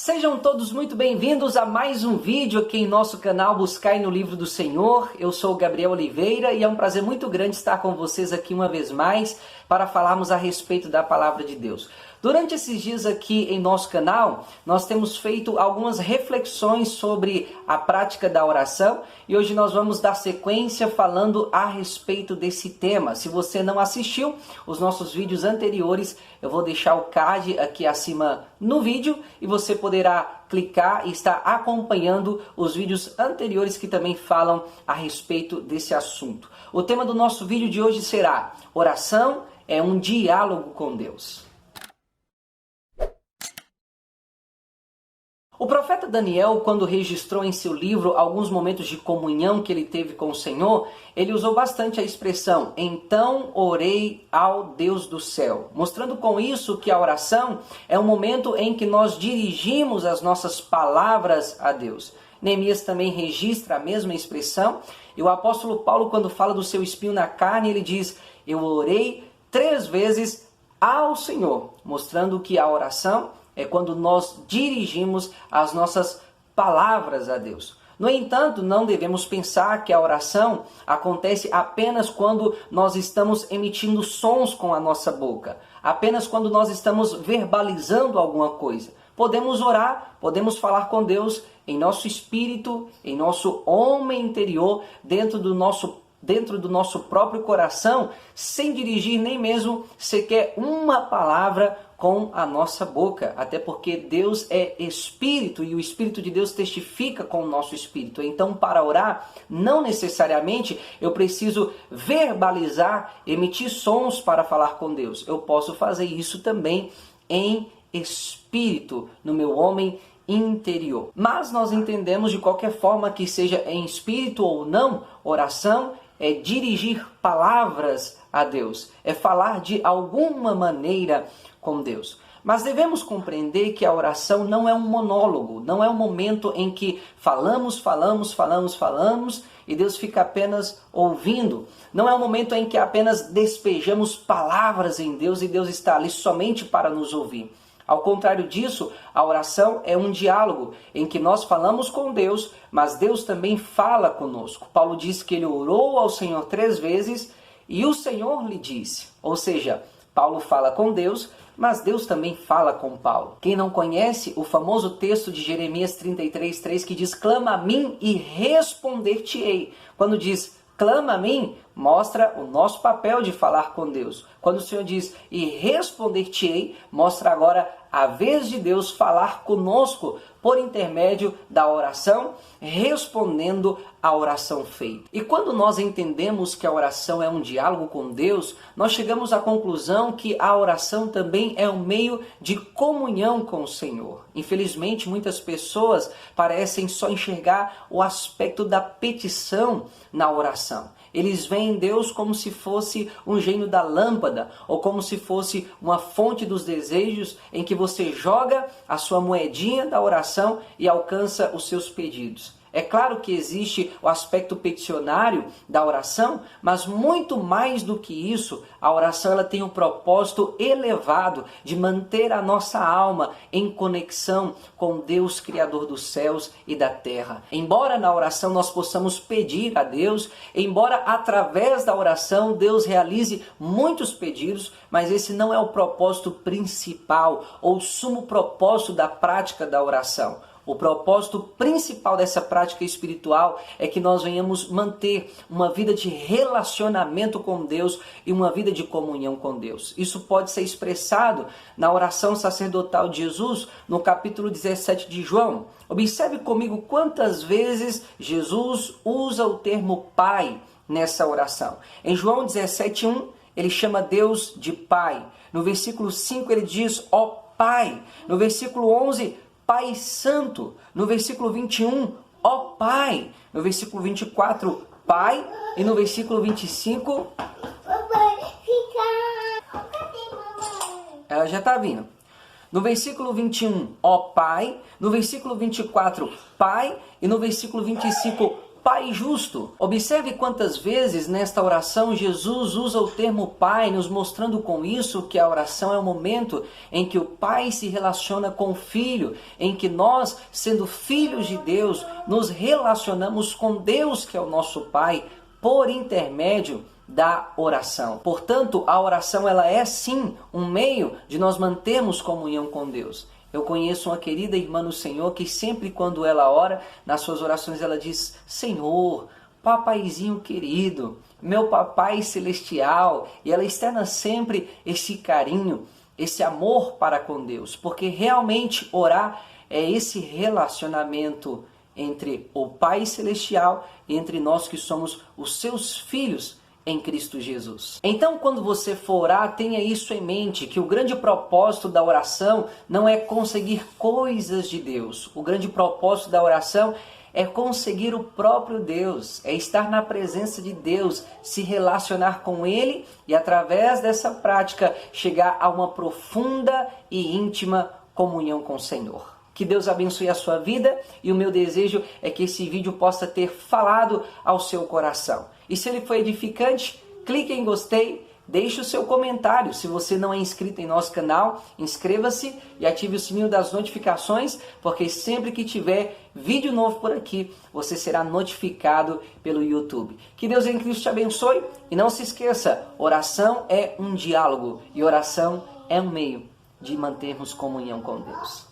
Sejam todos muito bem-vindos a mais um vídeo aqui em nosso canal Buscai no Livro do Senhor. Eu sou o Gabriel Oliveira e é um prazer muito grande estar com vocês aqui uma vez mais para falarmos a respeito da Palavra de Deus. Durante esses dias aqui em nosso canal, nós temos feito algumas reflexões sobre a prática da oração e hoje nós vamos dar sequência falando a respeito desse tema. Se você não assistiu os nossos vídeos anteriores, eu vou deixar o card aqui acima no vídeo e você poderá clicar e estar acompanhando os vídeos anteriores que também falam a respeito desse assunto. O tema do nosso vídeo de hoje será: oração é um diálogo com Deus. O profeta Daniel, quando registrou em seu livro alguns momentos de comunhão que ele teve com o Senhor, ele usou bastante a expressão, então orei ao Deus do céu, mostrando com isso que a oração é um momento em que nós dirigimos as nossas palavras a Deus. Neemias também registra a mesma expressão, e o apóstolo Paulo, quando fala do seu espinho na carne, ele diz, eu orei 3 vezes ao Senhor, mostrando que a oração é quando nós dirigimos as nossas palavras a Deus. No entanto, não devemos pensar que a oração acontece apenas quando nós estamos emitindo sons com a nossa boca, apenas quando nós estamos verbalizando alguma coisa. Podemos orar, podemos falar com Deus em nosso espírito, em nosso homem interior, dentro do nosso próprio coração, sem dirigir nem mesmo sequer uma palavra com a nossa boca, até porque Deus é Espírito e o Espírito de Deus testifica com o nosso Espírito. Então, para orar, não necessariamente eu preciso verbalizar, emitir sons para falar com Deus. Eu posso fazer isso também em Espírito, no meu homem interior. Mas nós entendemos de qualquer forma que seja em Espírito ou não, oração é dirigir palavras a Deus, é falar de alguma maneira com Deus. Mas devemos compreender que a oração não é um monólogo, não é um momento em que falamos e Deus fica apenas ouvindo. Não é um momento em que apenas despejamos palavras em Deus e Deus está ali somente para nos ouvir. Ao contrário disso, a oração é um diálogo em que nós falamos com Deus, mas Deus também fala conosco. Paulo diz que ele orou ao Senhor 3 vezes e o Senhor lhe disse. Ou seja, Paulo fala com Deus, mas Deus também fala com Paulo. Quem não conhece o famoso texto de Jeremias 33:3 que diz, clama a mim e responder-te-ei. Quando diz, clama a mim, mostra o nosso papel de falar com Deus. Quando o Senhor diz, e responder-te-ei, mostra agora a vez de Deus falar conosco por intermédio da oração, respondendo à oração feita. E quando nós entendemos que a oração é um diálogo com Deus, nós chegamos à conclusão que a oração também é um meio de comunhão com o Senhor. Infelizmente, muitas pessoas parecem só enxergar o aspecto da petição na oração. Eles veem Deus como se fosse um gênio da lâmpada, ou como se fosse uma fonte dos desejos em que você joga a sua moedinha da oração e alcança os seus pedidos. É claro que existe o aspecto peticionário da oração, mas muito mais do que isso, a oração ela tem um propósito elevado de manter a nossa alma em conexão com Deus, Criador dos céus e da terra. Embora na oração nós possamos pedir a Deus, embora através da oração Deus realize muitos pedidos, mas esse não é o propósito principal ou sumo propósito da prática da oração. O propósito principal dessa prática espiritual é que nós venhamos manter uma vida de relacionamento com Deus e uma vida de comunhão com Deus. Isso pode ser expressado na oração sacerdotal de Jesus, no capítulo 17 de João. Observe comigo quantas vezes Jesus usa o termo Pai nessa oração. Em João 17:1, ele chama Deus de Pai. No versículo 5 ele diz, ó Pai. No versículo 11, Pai Santo. No versículo 21, ó Pai. No versículo 24, Pai. E no versículo 25... Ela já está vindo. No versículo 21, ó Pai. No versículo 24, Pai. E no versículo 25, Pai justo. Observe quantas vezes nesta oração Jesus usa o termo Pai, nos mostrando com isso que a oração é o momento em que o Pai se relaciona com o Filho, em que nós, sendo filhos de Deus, nos relacionamos com Deus, que é o nosso Pai, por intermédio da oração. Portanto, a oração ela é sim um meio de nós mantermos comunhão com Deus. Eu conheço uma querida irmã no Senhor que sempre quando ela ora, nas suas orações ela diz: Senhor, papaizinho querido, meu papai celestial, e ela externa sempre esse carinho, esse amor para com Deus, porque realmente orar é esse relacionamento entre o Pai Celestial e entre nós que somos os seus filhos em Cristo Jesus. Então, quando você for orar, tenha isso em mente, que o grande propósito da oração não é conseguir coisas de Deus. O grande propósito da oração é conseguir o próprio Deus, é estar na presença de Deus, se relacionar com Ele e, através dessa prática, chegar a uma profunda e íntima comunhão com o Senhor. Que Deus abençoe a sua vida e o meu desejo é que esse vídeo possa ter falado ao seu coração. E se ele foi edificante, clique em gostei, deixe o seu comentário. Se você não é inscrito em nosso canal, inscreva-se e ative o sininho das notificações, porque sempre que tiver vídeo novo por aqui, você será notificado pelo YouTube. Que Deus em Cristo te abençoe e não se esqueça, oração é um diálogo e oração é um meio de mantermos comunhão com Deus.